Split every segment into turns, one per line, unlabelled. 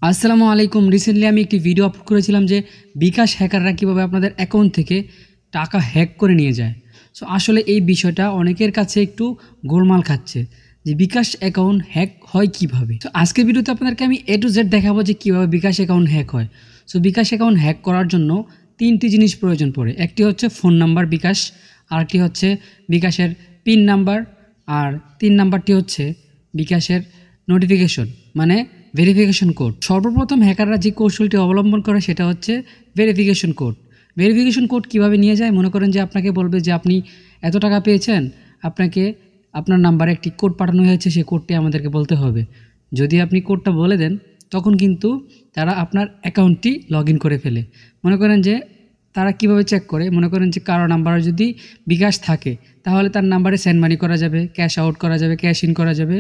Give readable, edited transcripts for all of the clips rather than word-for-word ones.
আসসালামু আলাইকুম। রিসেন্টলি আমি একটি ভিডিও আপলোড করেছিলাম যে বিকাশ হ্যাকাররা কীভাবে আপনাদের অ্যাকাউন্ট থেকে টাকা হ্যাক করে নিয়ে যায়। সো আসলে এই বিষয়টা অনেকের কাছে একটু গোলমাল খাচ্ছে যে বিকাশ অ্যাকাউন্ট হ্যাক হয় কিভাবে। তো আজকের ভিডিওতে আপনাদেরকে আমি A to Z দেখাবো যে কীভাবে বিকাশ অ্যাকাউন্ট হ্যাক হয়। সো বিকাশ অ্যাকাউন্ট হ্যাক করার জন্য তিনটি জিনিস প্রয়োজন পড়ে। একটি হচ্ছে ফোন নাম্বার বিকাশ, আরেকটি হচ্ছে বিকাশের পিন নাম্বার, আর 3 নাম্বারটি হচ্ছে বিকাশের নোটিফিকেশন মানে ভেরিফিকেশন কোড। সর্বপ্রথম হ্যাকাররা যে কৌশলটি অবলম্বন করে সেটা হচ্ছে ভেরিফিকেশন কোড। ভেরিফিকেশন কোড কীভাবে নিয়ে যায়, মনে করেন যে আপনাকে বলবে যে আপনি এত টাকা পেয়েছেন, আপনাকে আপনার নাম্বারে একটি কোড পাঠানো হয়েছে, সেই কোডটি আমাদেরকে বলতে হবে। যদি আপনি কোডটা বলে দেন তখন কিন্তু তারা আপনার অ্যাকাউন্টটি লগ ইন করে ফেলে। মনে করেন যে তারা কিভাবে চেক করে, মনে করেন যে কারো নাম্বারে যদি বিকাশ থাকে তাহলে তার নাম্বারে সেন্ড মানি করা যাবে, ক্যাশ আউট করা যাবে, ক্যাশ ইন করা যাবে।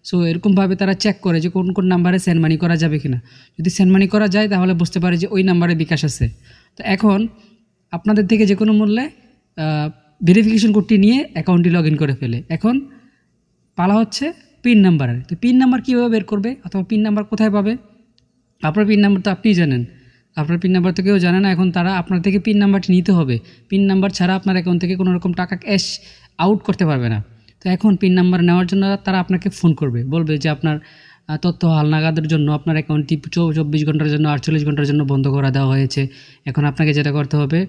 সো এরকমভাবে তারা চেক করে যে কোন কোন নাম্বারে সেন্ড মানি করা যাবে কিনা। যদি সেন্ড মানি করা যায় তাহলে বুঝতে পারে যে ওই নাম্বারে বিকাশ আছে। তো এখন আপনাদের থেকে যে কোনো মূল্যে ভেরিফিকেশন কোডটি নিয়ে অ্যাকাউন্টটি লগ ইন করে ফেলে। এখন পালা হচ্ছে পিন নাম্বারের। তো পিন নাম্বার কীভাবে বের করবে অথবা পিন নাম্বার কোথায় পাবে? আপনার পিন নাম্বার তো আপনিই জানেন, আপনার পিন নাম্বার তো কেউ জানে না। এখন তারা আপনার থেকে পিন নাম্বারটি নিতে হবে। পিন নাম্বার ছাড়া আপনার অ্যাকাউন্ট থেকে কোনো রকম টাকা ক্যাশ আউট করতে পারবে না। তো এখন পিন নাম্বার নেওয়ার জন্য তারা আপনাকে ফোন করবে, বলবে যে আপনার তথ্য হালনাগাদের জন্য আপনার অ্যাকাউন্টটি 24 ঘন্টার জন্য 48 ঘন্টার জন্য বন্ধ করে দেওয়া হয়েছে। এখন আপনাকে যেটা করতে হবে,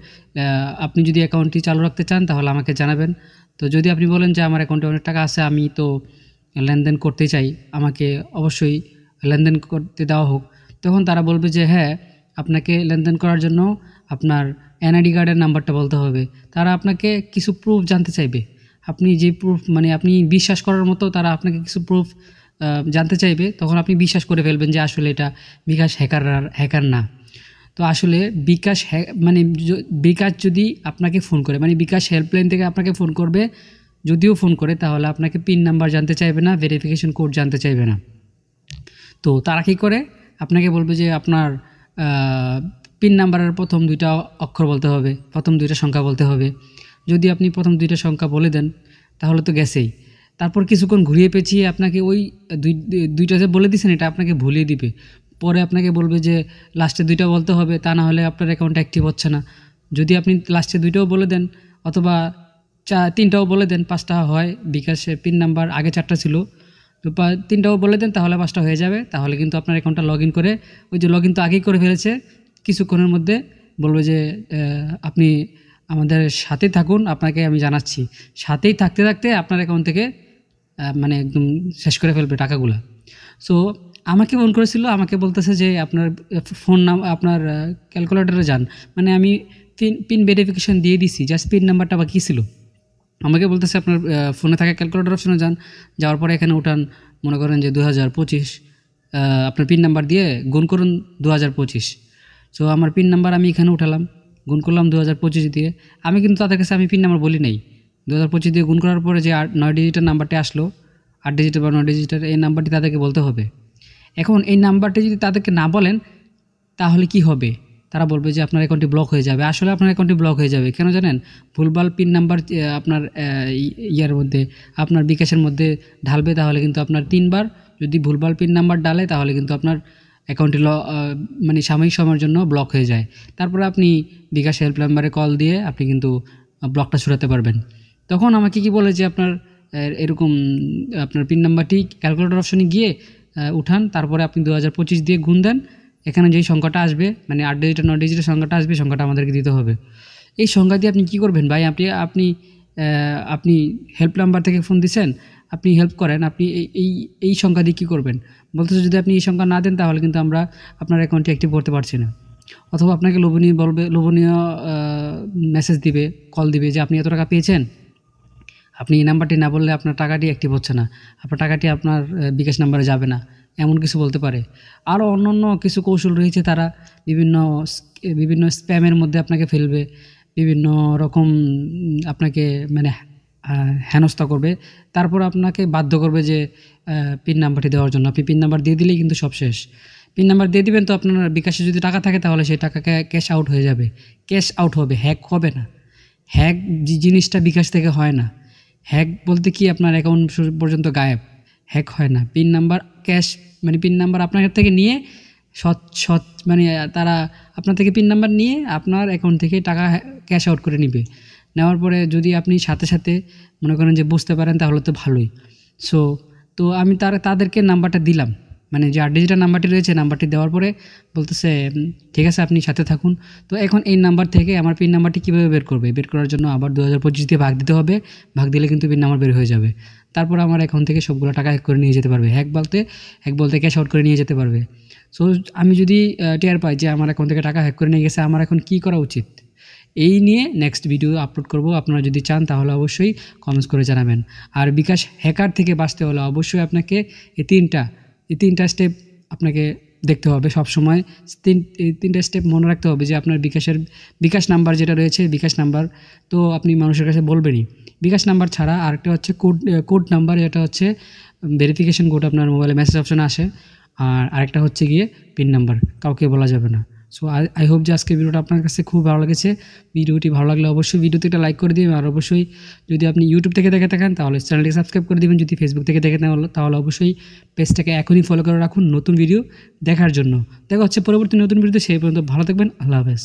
আপনি যদি অ্যাকাউন্টটি চালু রাখতে চান তাহলে আমাকে জানাবেন। তো যদি আপনি বলেন যে আমার অ্যাকাউন্টে অনেক টাকা আছে, আমি তো লেনদেন করতে চাই, আমাকে অবশ্যই লেনদেন করতে দেওয়া হোক, তখন তারা বলবে যে হ্যাঁ, আপনাকে লেনদেন করার জন্য আপনার এনআইডি কার্ডের নাম্বারটা বলতে হবে। তারা আপনাকে কিছু প্রুফ জানতে চাইবে। আপনি যে প্রুফ মানে আপনি বিশ্বাস করার মতো তারা আপনাকে কিছু প্রুফ জানতে চাইবে, তখন আপনি বিশ্বাস করে ফেলবেন যে আসলে এটা বিকাশ হ্যাকার না। তো আসলে বিকাশ মানে বিকাশ যদি আপনাকে ফোন করে, মানে বিকাশ হেল্পলাইন থেকে আপনাকে ফোন করবে, যদিও ফোন করে তাহলে আপনাকে পিন নাম্বার জানতে চাইবে না, ভেরিফিকেশন কোড জানতে চাইবে না। তো তারা কী করে, আপনাকে বলবে যে আপনার পিন নাম্বারের প্রথম 2টা অক্ষর বলতে হবে, প্রথম 2টা সংখ্যা বলতে হবে। যদি আপনি প্রথম 2টা সংখ্যা বলে দেন তাহলে তো গেছেই। তারপর কিছুক্ষণ ঘুরিয়ে পেঁচিয়ে আপনাকে ওই দুইটা যে বলে দিয়েছেন এটা আপনাকে ভুলিয়ে দিবে। পরে আপনাকে বলবে যে লাস্টে 2টা বলতে হবে, তা না হলে আপনার অ্যাকাউন্ট অ্যাক্টিভ হচ্ছে না। যদি আপনি লাস্টে 2টাও বলে দেন অথবা 3টাও বলে দেন, 5টা হয়। বিকাশে পিন নাম্বার আগে 4টা ছিল, তো 3টাও বলে দেন তাহলে 5টা হয়ে যাবে। তাহলে কিন্তু আপনার অ্যাকাউন্টটা লগ ইন করে, ওই যে লগ ইন তো আগেই করে ফেলেছে, কিছুক্ষণের মধ্যে বলবে যে আপনি আমাদের সাথেই থাকুন, আপনাকে আমি জানাচ্ছি। সাথেই থাকতে থাকতে আপনার অ্যাকাউন্ট থেকে মানে একদম শেষ করে ফেলবে টাকাগুলো। সো আমাকে ফোন করেছিল, আমাকে বলতেছে যে আপনার ফোন নাম আপনার ক্যালকুলেটরে যান, মানে আমি পিন ভেরিফিকেশন দিয়ে দিছি, জাস্ট পিন নাম্বারটা বাকি ছিল। আমাকে বলতেছে আপনার ফোনে থাকা ক্যালকুলেটর অপশনে যান, যাওয়ার পরে এখানে উঠান, মনে করেন যে 2025, আপনার পিন নাম্বার দিয়ে গুণ করুন 2025। সো আমার পিন নাম্বার আমি এখানে উঠালাম, গুণ করলাম 2025 দিয়ে। আমি কিন্তু তাদের কাছে আমি পিন নাম্বার বলি নাই। 2025 দিয়ে গুণ করার পরে যে 9 ডিজিটের নাম্বারটি আসলো, 8 ডিজিটের বা 9 ডিজিটের, এই নাম্বারটি তাদেরকে বলতে হবে। এখন এই নাম্বারটি যদি তাদেরকে না বলেন তাহলে কি হবে? তারা বলবে যে আপনার অ্যাকাউন্টটি ব্লক হয়ে যাবে। আসলে আপনার অ্যাকাউন্টটি ব্লক হয়ে যাবে কেন জানেন? ভুলভাল পিন নাম্বার আপনার ইয়ার মধ্যে, আপনার বিকাশের মধ্যে ঢালবে, তাহলে কিন্তু আপনার 3বার যদি ভুলভাল পিন নাম্বার ডালে তাহলে কিন্তু আপনার অ্যাকাউন্টটি মানে সাময়িক সময়ের জন্য ব্লক হয়ে যায়। তারপরে আপনি বিকাশ হেল্প নাম্বারে কল দিয়ে আপনি কিন্তু ব্লকটা সরাতে পারবেন। তখন আমাকে কি বলে যে আপনার এরকম আপনার পিন নাম্বারটি ক্যালকুলেটর অপশনে গিয়ে উঠান, তারপরে আপনি 2025 দিয়ে গুণ দেন, এখানে যেই সংখ্যাটা আসবে, মানে 8 ডিজিটের 9 ডিজিটের সংখ্যাটা আসবে, সংখ্যাটা আমাদেরকে দিতে হবে। এই সংখ্যা দিয়ে আপনি কী করবেন ভাই? আপনি হেল্প নাম্বার থেকে ফোন দিচ্ছেন, আপনি হেল্প করেন, আপনি এই সংখ্যা দিয়ে কী করবেন? বলতেছে যদি আপনি এই সংখ্যা না দেন তাহলে কিন্তু আমরা আপনার অ্যাকাউন্টটি অ্যাক্টিভ করতে পারছি না। অথবা আপনাকে লোভনীয় মেসেজ দিবে, কল দিবে যে আপনি এত টাকা পেয়েছেন, আপনি এই নাম্বারটি না বললে আপনার টাকাটি অ্যাক্টিভ হচ্ছে না, আপনার টাকাটি আপনার বিকাশ নাম্বারে যাবে না, এমন কিছু বলতে পারে। আরও অন্য কিছু কৌশল রয়েছে, তারা বিভিন্ন স্প্যামের মধ্যে আপনাকে ফেলবে, বিভিন্ন রকম আপনাকে মানে হেনস্থা করবে, তারপর আপনাকে বাধ্য করবে যে পিন নাম্বারটি দেওয়ার জন্য। আপনি পিন নাম্বার দিয়ে দিলেই কিন্তু সব শেষ। পিন নাম্বার দিয়ে দিবেন তো আপনার বিকাশে যদি টাকা থাকে তাহলে সেই টাকাকে ক্যাশ আউট হয়ে যাবে, ক্যাশ আউট হবে, হ্যাক হবে না। হ্যাক জিনিসটা বিকাশ থেকে হয় না। হ্যাক বলতে কি আপনার অ্যাকাউন্ট পর্যন্ত গায়েব, হ্যাক হয় না। পিন নাম্বার ক্যাশ মানে পিন নাম্বার আপনার থেকে নিয়ে সৎ সৎ মানে তারা আপনার থেকে পিন নাম্বার নিয়ে আপনার অ্যাকাউন্ট থেকে টাকা ক্যাশ আউট করে নেবে। নেওয়ার পরে যদি আপনি সাথে সাথে মনে করেন যে বুঝতে পারেন তাহলে তো ভালোই। সো তো আমি তাদেরকে নাম্বারটা দিলাম, মানে যে 8 ডিজিটের নাম্বারটি রয়েছে, নাম্বারটি দেওয়ার পরে বলতেছে ঠিক আছে আপনি সাথে থাকুন। তো এখন এই নাম্বার থেকে আমার পিন নাম্বারটি কীভাবে বের করবে? বের করার জন্য আবার 2025 দিয়ে ভাগ দিতে হবে, ভাগ দিলে কিন্তু পিন নাম্বার বের হয়ে যাবে। তারপর আমার অ্যাকাউন্ট থেকে সবগুলো টাকা হ্যাক করে নিয়ে যেতে পারবে, হ্যাক বলতে ক্যাশ আউট করে নিয়ে যেতে পারবে। সো আমি যদি টের পাই যে আমার অ্যাকাউন্ট থেকে টাকা হ্যাক করে নিয়ে গেছে, আমার এখন কী করা উচিত? এই নিয়ে নেক্সট ভিডিও আপলোড করব। আপনারা যদি চান তাহলে অবশ্যই কমেন্টস করে জানাবেন। আর বিকাশ হ্যাকার থেকে বাঁচতে হলে অবশ্যই আপনাকে এই তিনটা স্টেপ আপনাকে দেখতে হবে সবসময়। এই তিনটা স্টেপ মনে রাখতে হবে যে আপনার বিকাশ নাম্বার যেটা রয়েছে, বিকাশ নাম্বার তো আপনি মানুষের কাছে বলবেনই। বিকাশ নাম্বার ছাড়া আরেকটা হচ্ছে কোড নাম্বার, যেটা হচ্ছে ভেরিফিকেশন কোড আপনার মোবাইলে মেসেজ অপশানে আসে। আর আরেকটা হচ্ছে গিয়ে পিন নাম্বার, কাউকে বলা যাবে না। সো আই হোপ যে আজকের ভিডিওটা আপনার কাছে খুব ভালো লেগেছে। ভিডিওটি ভালো লাগলে অবশ্যই ভিডিওতে একটা লাইক করে দিবেন। আর অবশ্যই যদি আপনি ইউটিউব থেকে দেখে থাকেন তাহলে চ্যানেলটিকে সাবস্ক্রাইব করে দিবেন। যদি ফেসবুক থেকে দেখে তাহলে অবশ্যই পেজটাকে এখনই ফলো করে রাখুন নতুন ভিডিও দেখার জন্য। দেখা হচ্ছে পরবর্তী নতুন ভিডিওতে। সেই পর্যন্ত ভালো থাকবেন। আল্লাহ হাফেজ।